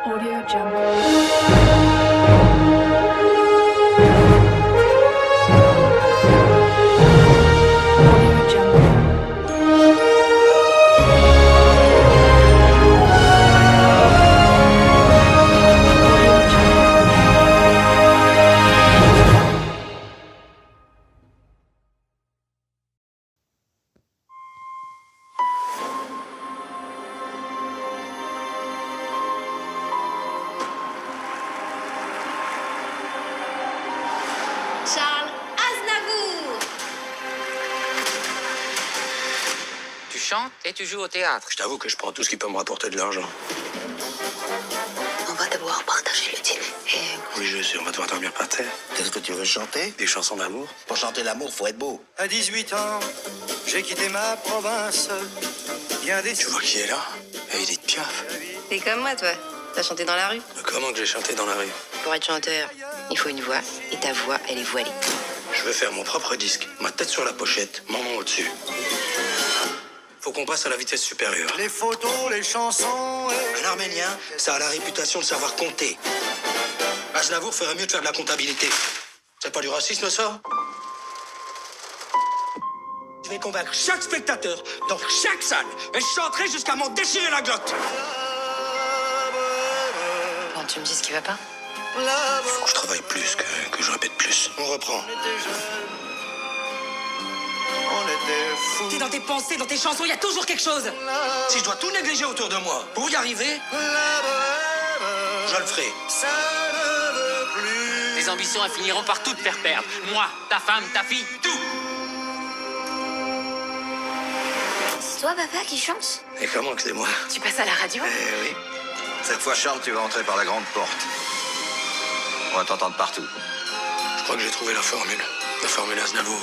Audio Jungle. Audio Jungle. Audio Jungle. Charles Aznavour. Tu chantes et tu joues au théâtre. Je t'avoue que je prends tout ce qui peut me rapporter de l'argent. On va devoir partager le dîner. Oui, je sais, on va devoir dormir par terre. Qu'est-ce que tu veux chanter? Des chansons d'amour. Pour chanter l'amour, faut être beau. À 18 ans, j'ai quitté ma province. Bien des Tu vois qui est là Edith Piaf. T'es comme moi, toi. T'as chanté dans la rue. Comment que j'ai chanté dans la rue? Pour être chanteur, il faut une voix. Et ta voix, elle est voilée. Je veux faire mon propre disque. Ma tête sur la pochette, mon nom au-dessus. Faut qu'on passe à la vitesse supérieure. les photos, les chansons et... Un Arménien, ça a la réputation de savoir compter. Aznavour ferait mieux de faire de la comptabilité. C'est pas du racisme, ça? Je vais convaincre chaque spectateur dans chaque salle et je chanterai jusqu'à m'en déchirer la glotte. Quand tu me dis ce qui va pas. Il faut que je travaille plus, que je répète plus. On reprend. On était fous. T'es dans tes pensées, dans tes chansons, il y a toujours quelque chose. Si je dois tout négliger autour de moi pour y arriver, je le ferai. Ça ne veut plus. Tes ambitions, elles finiront par tout te faire perdre. Moi, ta femme, ta fille, tout. C'est toi, papa, qui chante? Et comment que c'est moi? Tu passes à la radio? Eh oui. Cette fois, Charles, tu vas entrer par la grande porte. On va t'entendre partout. Je crois que j'ai trouvé la formule. La formule Aznavour.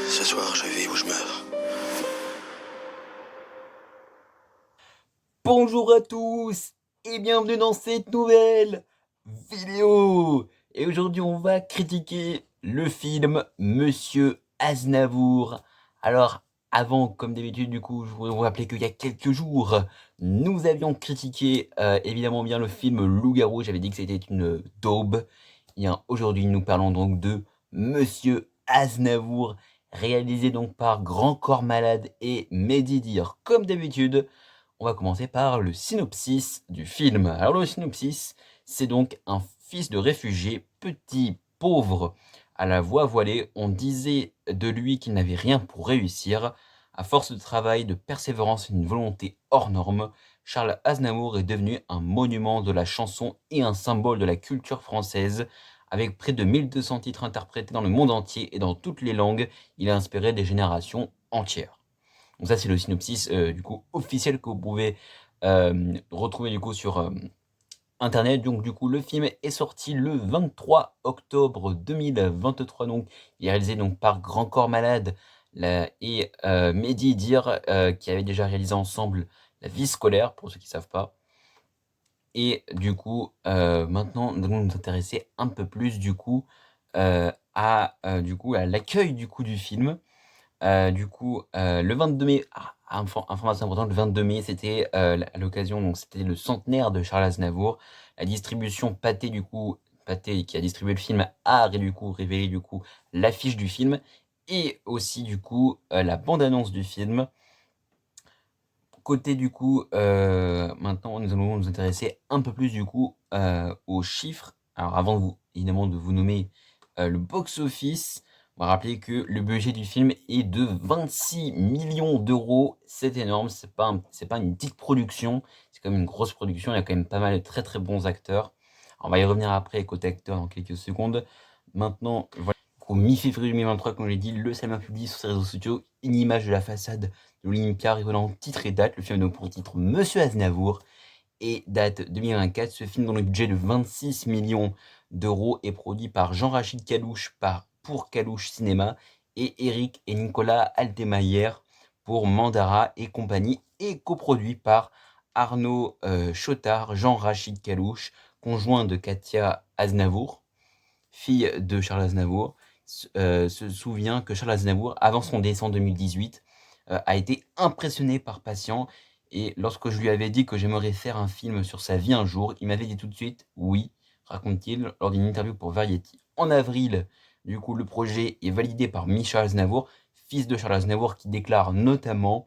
Ce soir, je vis où je meurs. Bonjour à tous et bienvenue dans cette nouvelle vidéo. Et aujourd'hui on va critiquer le film Monsieur Aznavour. Alors avant, comme d'habitude, du coup, je voudrais vous rappeler qu'il y a quelques jours, nous avions critiqué évidemment bien le film Loup-garou. J'avais dit que c'était une daube. Et bien, aujourd'hui nous parlons donc de Monsieur Aznavour, réalisé donc par Grand Corps Malade et Mehdi Dir. Comme d'habitude, on va commencer par le synopsis du film. Alors le synopsis, c'est donc un fils de réfugié, petit, pauvre, à la voix voilée. On disait de lui qu'il n'avait rien pour réussir. À force de travail, de persévérance et d'une volonté hors norme, Charles Aznavour est devenu un monument de la chanson et un symbole de la culture française. Avec près de 1200 titres interprétés dans le monde entier et dans toutes les langues, il a inspiré des générations entières. Donc ça, c'est le synopsis du coup officiel que vous pouvez retrouver du coup sur internet. Donc du coup, le film est sorti le 23 octobre 2023. Donc il est réalisé donc par Grand Corps Malade et Mehdi Dir, qui avaient déjà réalisé ensemble La Vie scolaire, pour ceux qui ne savent pas. Et du coup, maintenant, nous allons nous intéresser un peu plus du coup à l'accueil du coup du film. Le 22 mai, information importante, le 22 mai, c'était à l'occasion, donc c'était le centenaire de Charles Aznavour. La distribution Pathé qui a distribué le film a révélé du coup l'affiche du film et aussi du coup la bande-annonce du film. Côté du coup, maintenant nous allons nous intéresser un peu plus du coup aux chiffres. Alors avant évidemment de vous nommer le box-office, on va rappeler que le budget du film est de 26 millions d'euros. C'est énorme, c'est pas une petite production, c'est quand même une grosse production. Il y a quand même pas mal de très très bons acteurs. Alors, on va y revenir après côté acteur dans quelques secondes. Maintenant, voilà. Au mi-février 2023, comme je l'ai dit, le cinéma publie sur ses réseaux sociaux une image de la façade de l'Olympia révélant titre et date. Le film a donc pour titre Monsieur Aznavour et date 2024. Ce film, dont le budget de 26 millions d'euros, est produit par Jean-Rachid Calouche pour Calouche Cinéma et Eric et Nicolas Altemayer pour Mandara et compagnie, et coproduit par Arnaud Chotard, Jean-Rachid Kalouche, conjoint de Katia Aznavour, fille de Charles Aznavour, se souvient que Charles Aznavour, avant son décès en 2018, a été impressionné par Patient. Et lorsque je lui avais dit que j'aimerais faire un film sur sa vie un jour, il m'avait dit tout de suite oui, raconte-t-il lors d'une interview pour Variety. En avril, du coup, le projet est validé par Michel Aznavour, fils de Charles Aznavour, qui déclare notamment: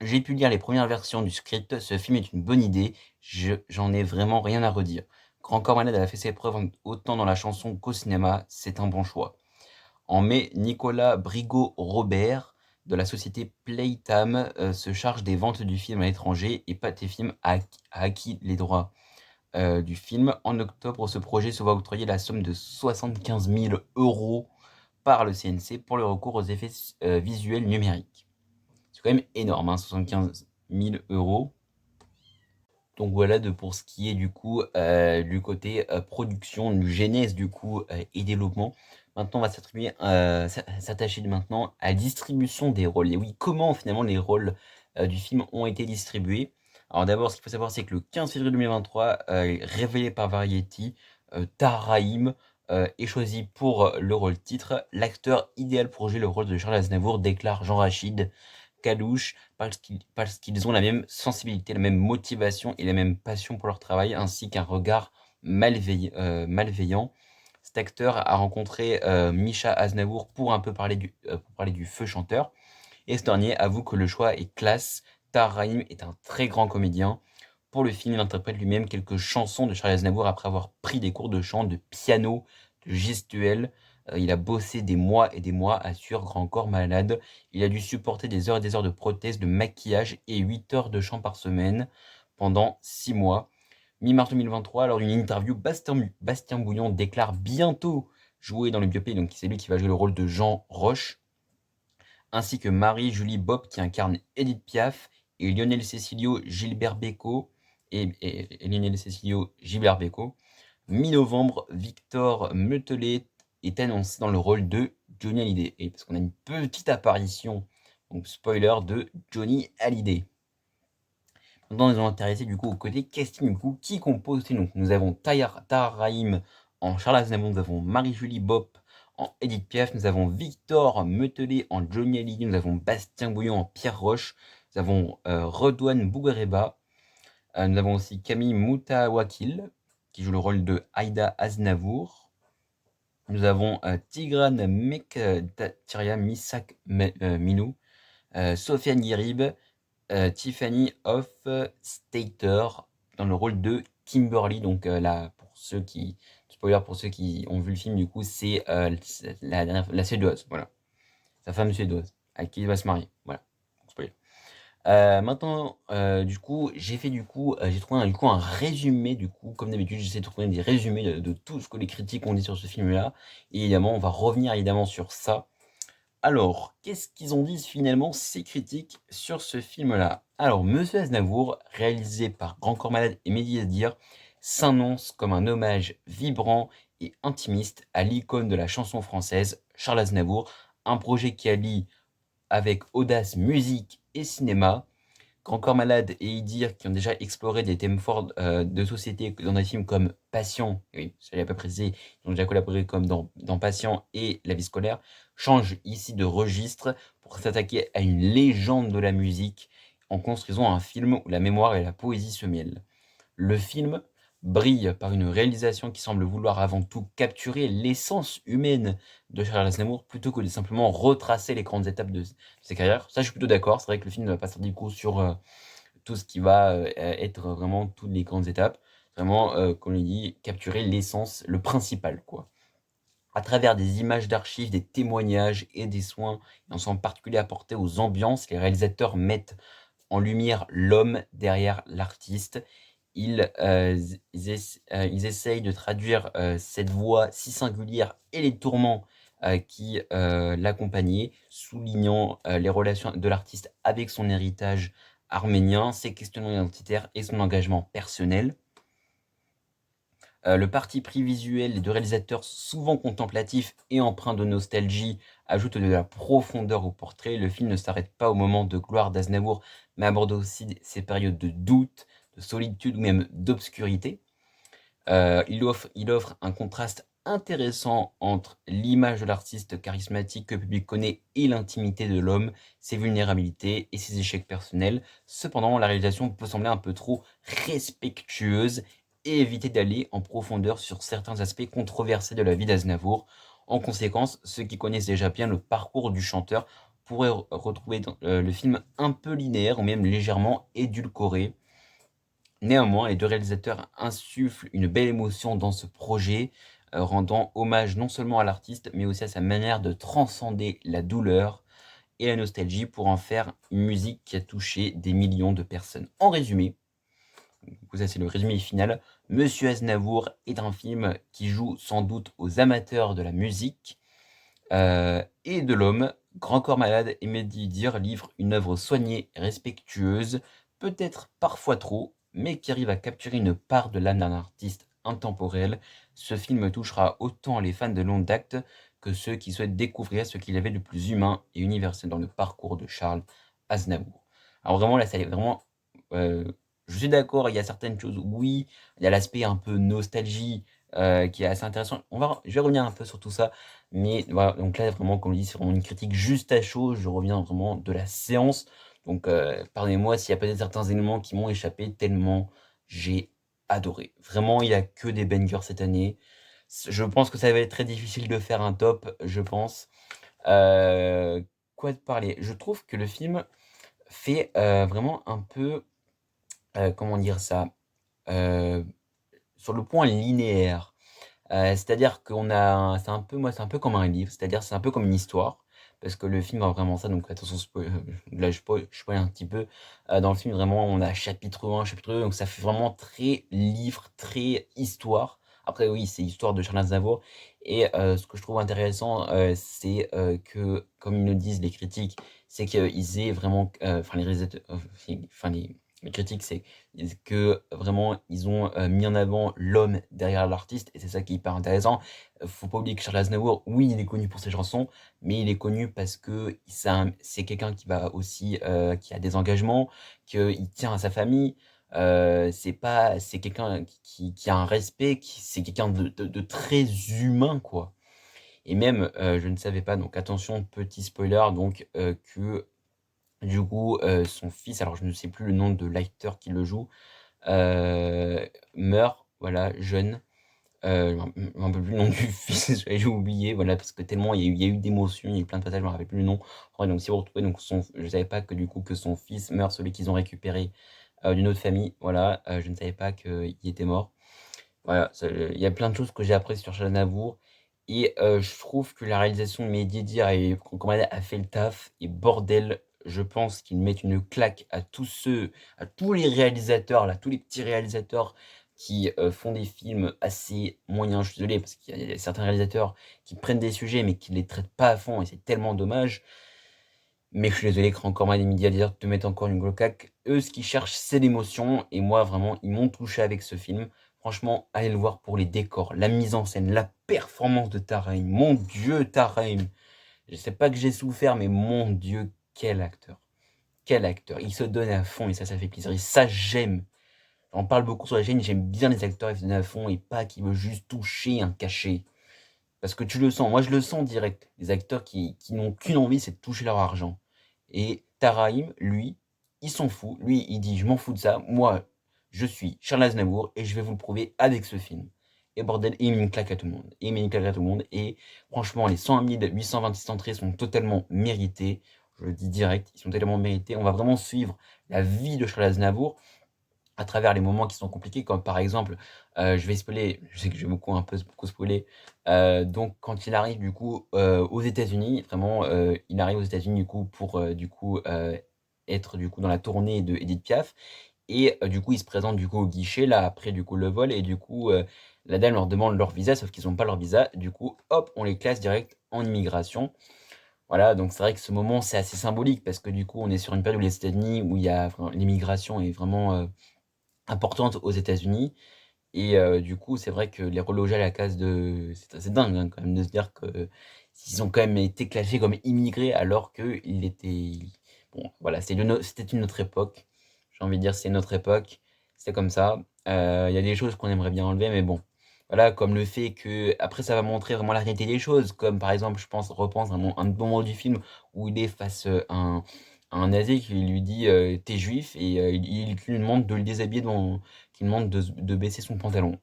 j'ai pu lire les premières versions du script, ce film est une bonne idée, j'en ai vraiment rien à redire. Grand Corps Malade a fait ses preuves autant dans la chanson qu'au cinéma, c'est un bon choix. En mai, Nicolas Brigot-Robert, de la société Playtime, se charge des ventes du film à l'étranger et Pathé Film a acquis les droits du film. En octobre, ce projet se voit octroyer la somme de 75 000 € par le CNC pour le recours aux effets visuels numériques. C'est quand même énorme, hein, 75 000 €. Donc voilà pour ce qui est du coup du côté production, du genèse du coup et développement. Maintenant, on va s'attacher maintenant à la distribution des rôles. Et oui, comment finalement les rôles du film ont été distribués. Alors d'abord, ce qu'il faut savoir, c'est que le 15 février 2023, révélé par Variety, Tahar Rahim est choisi pour le rôle titre. L'acteur idéal pour jouer le rôle de Charles Aznavour, déclare Jean-Rachid Kalouche, parce qu'ils ont la même sensibilité, la même motivation et la même passion pour leur travail, ainsi qu'un regard malveillant. Cet acteur a rencontré Micha Aznavour pour un peu parler du feu chanteur. Et ce dernier avoue que le choix est classe. Tahar Rahim est un très grand comédien. Pour le film, il interprète lui-même quelques chansons de Charles Aznavour après avoir pris des cours de chant, de piano, de gestuelle. Il a bossé des mois et des mois, assure Grand Corps Malade. Il a dû supporter des heures et des heures de prothèses, de maquillage et 8 heures de chant par semaine pendant 6 mois. Mi-mars 2023, lors d'une interview, Bastien Bouillon déclare bientôt jouer dans le biopic, donc c'est lui qui va jouer le rôle de Jean Roche, ainsi que Marie-Julie Bopp qui incarne Edith Piaf, et Lionel Cecilio Gilbert Bécaud, Mi-novembre, Victor Metelet est annoncé dans le rôle de Johnny Hallyday, et parce qu'on a une petite apparition, donc spoiler, de Johnny Hallyday. Maintenant, nous allons intéresser du coup au côté casting, du coup, qui compose. Donc, nous avons Tahar Rahim en Charles Aznavour, nous avons Marie-Julie Bopp en Edith Piaf, nous avons Victor Metelet en Johnny Hallyday, nous avons Bastien Bouillon en Pierre Roche, nous avons Redouane Bouguereba, nous avons aussi Camille Moutawakil qui joue le rôle de Aïda Aznavour, nous avons Tigran Mekdatiria Misak Minou, Sofiane Guirib, Tiffany Hofstadter dans le rôle de Kimberly. Donc là, pour ceux qui ont vu le film, du coup, c'est la suédoise, voilà, sa femme suédoise avec qui il va se marier, voilà. Spoiler. Maintenant, du coup, j'ai trouvé un résumé, du coup, comme d'habitude, j'essaie de trouver des résumés de tout ce que les critiques ont dit sur ce film-là. Et évidemment, on va revenir évidemment sur ça. Alors, qu'est-ce qu'ils ont dit finalement, ces critiques, sur ce film-là? Alors, Monsieur Aznavour, réalisé par Grand Corps Malade et Mehdi Yazdir, s'annonce comme un hommage vibrant et intimiste à l'icône de la chanson française, Charles Aznavour, un projet qui allie avec audace musique et cinéma. Grand Corps Malade et Yazdir, qui ont déjà exploré des thèmes forts de société dans des films comme Patient, oui, je l'ai pas précisé, ils ont déjà collaboré comme dans Patient et La vie scolaire, changent ici de registre pour s'attaquer à une légende de la musique en construisant un film où la mémoire et la poésie se mêlent. Le film brille par une réalisation qui semble vouloir avant tout capturer l'essence humaine de Charles Aznavour plutôt que de simplement retracer les grandes étapes de sa carrière. Ça, je suis plutôt d'accord. C'est vrai que le film ne va pas sortir du coup sur tout ce qui va être vraiment toutes les grandes étapes. Vraiment, comme on dit, capturer l'essence, le principal, quoi. À travers des images d'archives, des témoignages et des soins, et en particulier apportés aux ambiances, les réalisateurs mettent en lumière l'homme derrière l'artiste. Ils essayent de traduire cette voix si singulière et les tourments qui l'accompagnaient, soulignant les relations de l'artiste avec son héritage arménien, ses questionnements identitaires et son engagement personnel. Le parti pris visuel des deux réalisateurs, souvent contemplatifs et empreints de nostalgie, ajoute de la profondeur au portrait. Le film ne s'arrête pas au moment de gloire d'Aznavour, mais aborde aussi ces périodes de doute, de solitude ou même d'obscurité. Il offre un contraste intéressant entre l'image de l'artiste charismatique que le public connaît et l'intimité de l'homme, ses vulnérabilités et ses échecs personnels. Cependant, la réalisation peut sembler un peu trop respectueuse et éviter d'aller en profondeur sur certains aspects controversés de la vie d'Aznavour. En conséquence, ceux qui connaissent déjà bien le parcours du chanteur pourraient retrouver le film un peu linéaire ou même légèrement édulcoré. Néanmoins, les deux réalisateurs insufflent une belle émotion dans ce projet, rendant hommage non seulement à l'artiste, mais aussi à sa manière de transcender la douleur et la nostalgie pour en faire une musique qui a touché des millions de personnes. En résumé, ça c'est le résumé final, Monsieur Aznavour est un film qui joue sans doute aux amateurs de la musique et de l'homme. Grand Corps Malade et Mehdi Dir livre une œuvre soignée et respectueuse, peut-être parfois trop, mais qui arrive à capturer une part de l'âme d'un artiste intemporel. Ce film touchera autant les fans de longue date que ceux qui souhaitent découvrir ce qu'il y avait de plus humain et universel dans le parcours de Charles Aznavour. Alors vraiment, là, ça est vraiment... je suis d'accord, il y a certaines choses, oui, il y a l'aspect un peu nostalgie qui est assez intéressant. Je vais revenir un peu sur tout ça, mais voilà, donc là, vraiment, comme je dis, c'est vraiment une critique juste à chaud, je reviens vraiment de la séance. Donc, pardonnez-moi s'il y a peut-être certains éléments qui m'ont échappé, tellement j'ai adoré. Vraiment, il n'y a que des bangers cette année. Je pense que ça va être très difficile de faire un top, je pense. Quoi de parler? Je trouve que le film fait vraiment un peu, comment dire ça? Sur le point linéaire. C'est-à-dire c'est un peu comme un livre, c'est-à-dire c'est un peu comme une histoire, parce que le film a vraiment ça, donc attention, là je spoil un petit peu. Dans le film, vraiment, on a chapitre 1, chapitre 2, donc ça fait vraiment très livre, très histoire. Après, oui, c'est l'histoire de Charles Aznavour. Et ce que je trouve intéressant, c'est que, comme ils nous disent les critiques, c'est qu'ils aient vraiment, enfin les réalisateurs, enfin les critiques, c'est que vraiment ils ont mis en avant l'homme derrière l'artiste, et c'est ça qui est hyper intéressant. Faut pas oublier que Charles Aznavour, oui, il est connu pour ses chansons, mais il est connu parce que c'est quelqu'un qui va aussi qui a des engagements, qu'il tient à sa famille. C'est quelqu'un qui a un respect, c'est quelqu'un de très humain, quoi. Et même, je ne savais pas, donc attention, petit spoiler, donc que du coup, son fils, alors je ne sais plus le nom de l'acteur qui le joue, meurt, voilà, jeune. Je me rappelle plus le nom du fils, j'ai oublié, voilà, parce que tellement il y a eu d'émotions, il y a eu plein de passages, je me rappelle plus le nom. Ouais, donc si vous retrouvez, donc je savais pas que du coup que son fils meurt, celui qu'ils ont récupéré d'une autre famille, voilà, je ne savais pas qu'il était mort. Voilà, il y a plein de choses que j'ai appris sur Charles Aznavour, et je trouve que la réalisation de Mehdi Dir et Comrade a fait le taf, et bordel, je pense qu'ils mettent une claque à tous les réalisateurs, là, tous les petits réalisateurs qui font des films assez moyens. Je suis désolé, parce qu'il y a certains réalisateurs qui prennent des sujets, mais qui les traitent pas à fond, et c'est tellement dommage. Mais je suis désolé que encore mal les médias te mettent encore une grosse claque. Eux, ce qu'ils cherchent, c'est l'émotion, et moi, vraiment, ils m'ont touché avec ce film. Franchement, allez le voir pour les décors, la mise en scène, la performance de Taraim. Mon Dieu, Taraim. Je sais pas que j'ai souffert, mais mon Dieu, quel acteur. Quel acteur. Il se donne à fond, et ça fait plaisir. Et ça, j'aime. J'en parle beaucoup sur la chaîne, j'aime bien les acteurs qui se donnent à fond et pas qui veulent juste toucher un cachet. Parce que tu le sens, moi je le sens direct. Les acteurs qui n'ont qu'une envie, c'est de toucher leur argent. Et Taraim, lui, il s'en fout. Lui, il dit, je m'en fous de ça. Moi, je suis Charles Aznavour et je vais vous le prouver avec ce film. Et bordel, il met une claque à tout le monde. Il met une claque à tout le monde. Et franchement, les 101 826 entrées sont totalement méritées. Je le dis direct, ils sont totalement mérités. On va vraiment suivre la vie de Charles Aznavour à travers les moments qui sont compliqués, comme par exemple, je vais spoiler, je sais que je vais beaucoup spoiler, donc quand il arrive du coup aux États-Unis, vraiment, il arrive aux États-Unis du coup pour être du coup dans la tournée de Edith Piaf, et du coup il se présente du coup au guichet là après du coup le vol, et du coup la dame leur demande leur visa, sauf qu'ils n'ont pas leur visa, du coup hop on les classe direct en immigration. Voilà, donc c'est vrai que ce moment c'est assez symbolique, parce que du coup on est sur une période où les États-Unis, où il y a l'immigration est vraiment importante aux États-Unis, et du coup c'est vrai que les reloger à la case de, c'est assez dingue hein, quand même de se dire que ils ont quand même été classés comme immigrés alors que Bon, voilà, c'était une autre époque. J'ai envie de dire, c'est une autre époque. C'est comme ça. Il y a des choses qu'on aimerait bien enlever, mais bon. Voilà, comme le fait que, après, ça va montrer vraiment la réalité des choses. Comme par exemple, repense à un moment du film où il est face à un nazi qui lui dit t'es juif, et il lui demande de le déshabiller, qui lui demande de baisser son pantalon.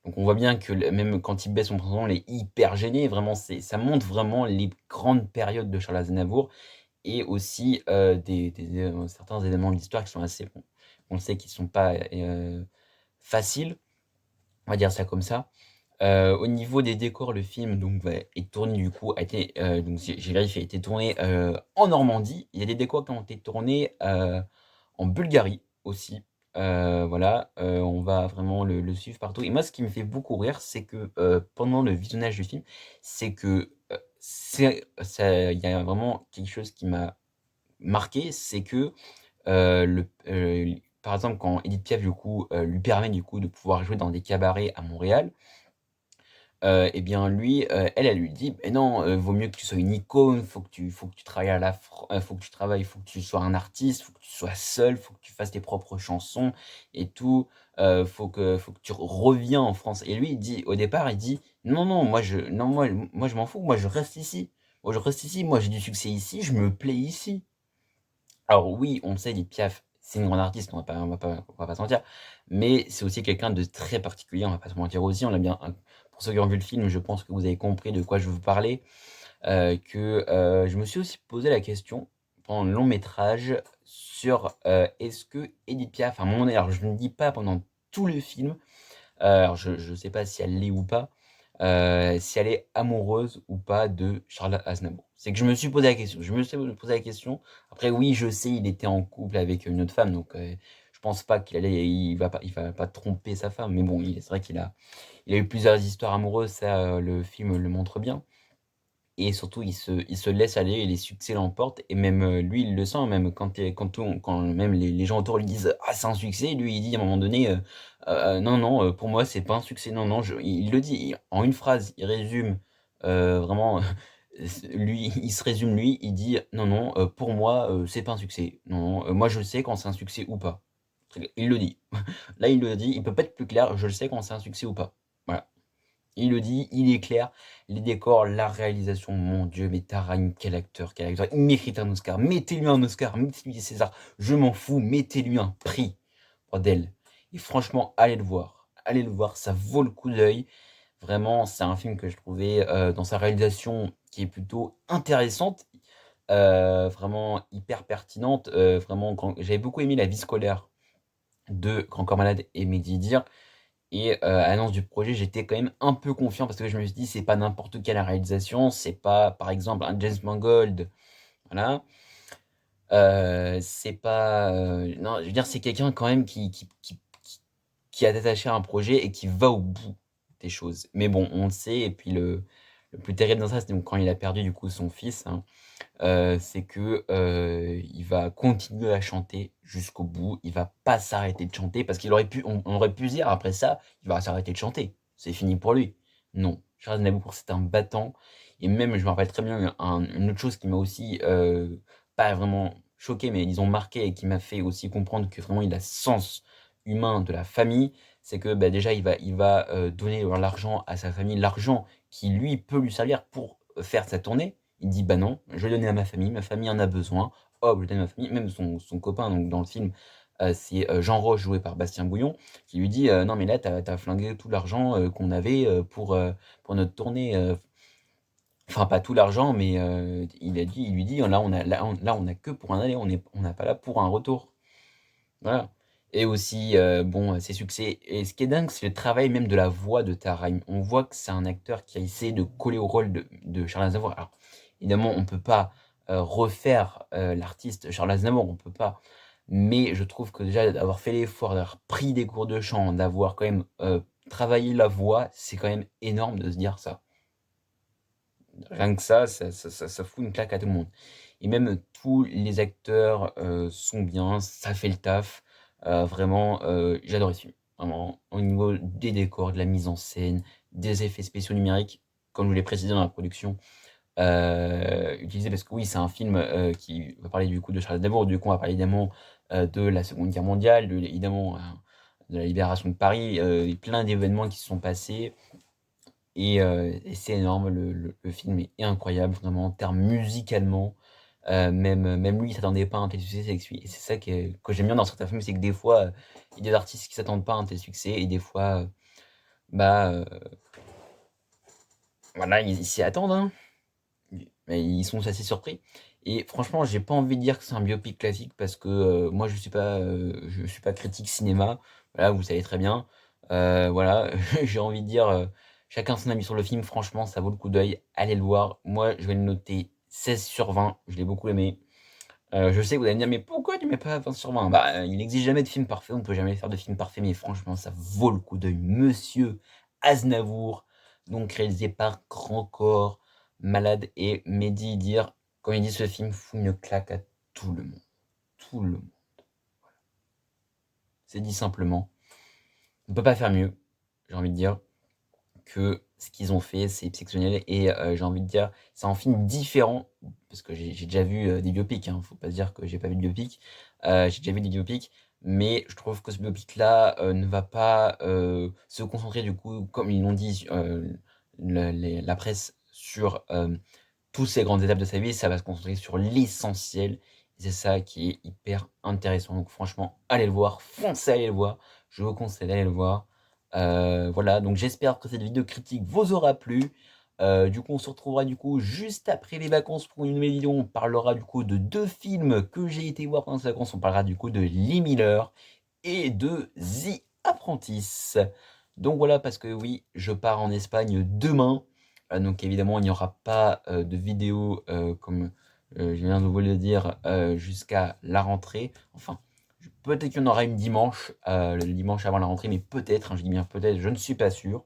Donc on voit bien que même quand il baisse son pantalon, il est hyper gêné. Vraiment, ça montre vraiment les grandes périodes de Charles Aznavour, et aussi certains éléments de l'histoire qui sont assez, bon, on le sait, qui sont pas faciles, on va dire ça comme ça. Au niveau des décors, le film donc est tourné, du coup, donc j'ai vérifié, a été tourné en Normandie. Il y a des décors qui ont été tournés en Bulgarie aussi. Voilà, on va vraiment le suivre partout. Et moi, ce qui me fait beaucoup rire, c'est que pendant le visionnage du film, c'est que il y a vraiment quelque chose qui m'a marqué, c'est que par exemple, quand Edith Piaf, du coup, lui permet, du coup, de pouvoir jouer dans des cabarets à Montréal, et bien lui, elle lui dit: «Mais non, vaut mieux que tu sois une icône, faut que tu travailles faut que tu travailles, faut que tu sois un artiste, faut que tu sois seul, faut que tu fasses tes propres chansons et tout, faut que tu reviens en France». Et lui, il dit, au départ, il dit: «Non, non, moi je m'en fous, moi je reste ici. Moi je reste ici, moi j'ai du succès ici, je me plais ici». Alors oui, on le sait, Edith Piaf, c'est une grande artiste, on va pas se mentir, mais c'est aussi quelqu'un de très particulier, on va pas se mentir aussi. On l'a bien, pour ceux qui ont vu le film, je pense que vous avez compris de quoi je veux vous parler. Je me suis aussi posé la question pendant le long métrage sur est-ce que Edith Piaf, à un moment donné, alors je ne dis pas pendant tout le film, alors je sais pas si elle l'est ou pas, si elle est amoureuse ou pas de Charles Aznavour. C'est que je me suis posé la question. Je me suis posé la question. Après, oui, je sais, il était en couple avec une autre femme, donc je pense pas il va pas tromper sa femme. Mais bon, c'est vrai il a eu plusieurs histoires amoureuses, ça, le film le montre bien. Et surtout, il se laisse aller et les succès l'emportent. Et même lui, il le sent, même quand même les gens autour lui disent: «Ah, c'est un succès», lui, il dit à un moment donné: Non, non, pour moi, c'est pas un succès. Non, non», il le dit en une phrase, il résume vraiment. Lui, il se résume, lui, il dit: «Non, non, pour moi, c'est pas un succès. Non, non, moi, je sais quand c'est un succès ou pas». Il le dit. Là, il le dit, il peut pas être plus clair: «Je le sais quand c'est un succès ou pas». Voilà. Il le dit, il est clair, les décors, la réalisation, mon Dieu, mais Tarain, quel acteur, quel acteur. Il mérite un Oscar, mettez-lui un Oscar, mettez-lui des César, je m'en fous, mettez-lui un prix, bordel. Et franchement, allez le voir, ça vaut le coup d'œil. Vraiment, c'est un film que je trouvais, dans sa réalisation, qui est plutôt intéressante, vraiment hyper pertinente. Vraiment, j'avais beaucoup aimé La vie scolaire de Grand Corps Malade et Mehdi Dir. Et à l'annonce du projet, j'étais quand même un peu confiant, parce que je me suis dit: «C'est pas n'importe quelle réalisation, c'est pas, par exemple, un James Mangold». Voilà. C'est pas, non, je veux dire, c'est quelqu'un quand même qui est attaché à un projet et qui va au bout des choses. Mais bon, on le sait, et puis le plus terrible dans ça, c'est donc quand il a perdu, du coup, son fils, hein. C'est que, il va continuer à chanter jusqu'au bout. Il va pas s'arrêter de chanter, parce on aurait pu se dire après ça, il va s'arrêter de chanter. C'est fini pour lui. Non, Charles Aznavour, c'est un battant. Et même, je me rappelle très bien une autre chose qui m'a aussi, pas vraiment choqué, mais disons marqué, et qui m'a fait aussi comprendre que vraiment il a ce sens humain de la famille. C'est que, bah, déjà il va donner l'argent à sa famille, l'argent qui lui peut lui servir pour faire sa tournée. Il dit: «Bah non, je vais donner à ma famille en a besoin». Hop, je donne à ma famille. Même son copain, donc dans le film, c'est Jean Roche, joué par Bastien Bouillon, qui lui dit: «Non, mais là, t'as flingué tout l'argent qu'on avait pour notre tournée». Enfin, pas tout l'argent, mais il lui dit: «Là, on a que pour un aller, on n'a pas là pour un retour». Voilà. Et aussi, bon, ses succès, et ce qui est dingue, c'est le travail même de la voix de Tahar. On voit que c'est un acteur qui a essayé de coller au rôle de Charles Aznavour. Alors, évidemment, on peut pas refaire l'artiste Charles Aznavour, on peut pas. Mais je trouve que déjà d'avoir fait l'effort, d'avoir pris des cours de chant, d'avoir quand même travaillé la voix, c'est quand même énorme de se dire ça. Rien que ça fout une claque à tout le monde. Et même tous les acteurs sont bien, ça fait le taf. Vraiment, j'adore ce film. Vraiment, au niveau des décors, de la mise en scène, des effets spéciaux numériques, comme je vous l'ai précisé dans la production, utilisé parce que oui, c'est un film qui va parler du coup de Charles Aznavour. Du coup, on va parler évidemment de la Seconde Guerre mondiale, évidemment de la libération de Paris, plein d'événements qui se sont passés. Et c'est énorme, le film est incroyable, vraiment, en termes musicalement. Même lui, il s'attendait pas à un tel succès. Et c'est ça que j'aime bien dans certains films, c'est que des fois, il y a des artistes qui s'attendent pas à un tel succès, et des fois, bah, voilà, ils s'y attendent, hein. Mais ils sont assez surpris. Et franchement, j'ai pas envie de dire que c'est un biopic classique parce que moi, je suis pas critique cinéma. Voilà, vous le savez très bien. Voilà, j'ai envie de dire, chacun son avis sur le film. Franchement, ça vaut le coup d'œil. Allez le voir. Moi, je vais le noter 16/20. Je l'ai beaucoup aimé. Je sais que vous allez me dire, mais pourquoi tu mets pas 20/20? Bah, il n'existe jamais de film parfait. On ne peut jamais faire de film parfait. Mais franchement, ça vaut le coup d'œil. Monsieur Aznavour, donc réalisé par Grand Corps Malade et Mehdi dire, quand il dit ce film fout une claque à tout le monde. Tout le monde. Voilà. C'est dit simplement. On ne peut pas faire mieux, j'ai envie de dire, que ce qu'ils ont fait, c'est exceptionnel. Et j'ai envie de dire, c'est un film différent, parce que j'ai déjà vu des biopics, hein, faut pas se dire que j'ai pas vu de biopic. J'ai déjà vu des biopics, mais je trouve que ce biopic-là ne va pas se concentrer, du coup, comme ils l'ont dit, la presse, sur toutes ces grandes étapes de sa vie. Ça va se concentrer sur l'essentiel. C'est ça qui est hyper intéressant. Donc franchement, allez le voir, foncez, allez le voir. Je vous conseille d'aller le voir. Voilà, donc j'espère que cette vidéo critique vous aura plu. Du coup, on se retrouvera du coup juste après les vacances pour une nouvelle vidéo. On parlera du coup de 2 films que j'ai été voir pendant ces vacances. On parlera du coup de Lee Miller et de The Apprentice. Donc voilà, parce que oui, je pars en Espagne demain. Donc évidemment, il n'y aura pas de vidéo comme je viens de vous le dire jusqu'à la rentrée. Enfin, peut-être qu'il y en aura une dimanche, le dimanche avant la rentrée, mais peut-être, hein, je dis bien peut-être, je ne suis pas sûr.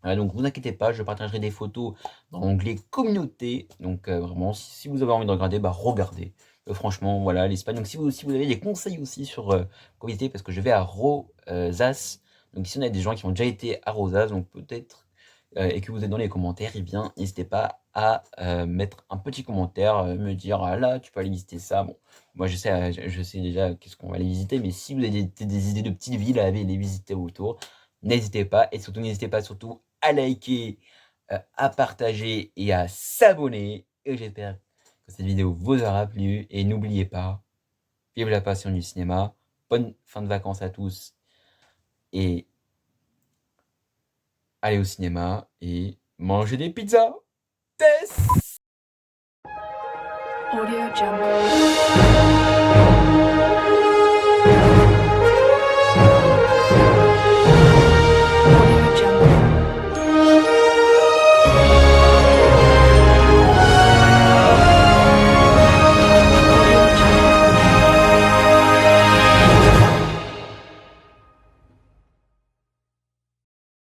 Donc vous inquiétez pas, je partagerai des photos dans l'onglet communauté. Donc vraiment, si vous avez envie de regarder, bah regardez. Franchement, voilà, l'Espagne. Donc si vous avez des conseils aussi sur quoi visiter, parce que je vais à Rosas. Donc ici on a des gens qui ont déjà été à Rosas, donc peut-être, et que vous êtes dans les commentaires, et bien n'hésitez pas à mettre un petit commentaire, me dire ah là tu peux aller visiter ça. Bon, moi je sais déjà qu'est-ce qu'on va aller visiter, mais si vous avez des idées de petites villes à aller les visiter autour, n'hésitez pas, et surtout n'hésitez pas surtout à liker, à partager et à s'abonner. Et j'espère que cette vidéo vous aura plu. Et n'oubliez pas, vive la passion du cinéma. Bonne fin de vacances à tous. Et allez au cinéma et mangez des pizzas. Tess! Audio Jungle.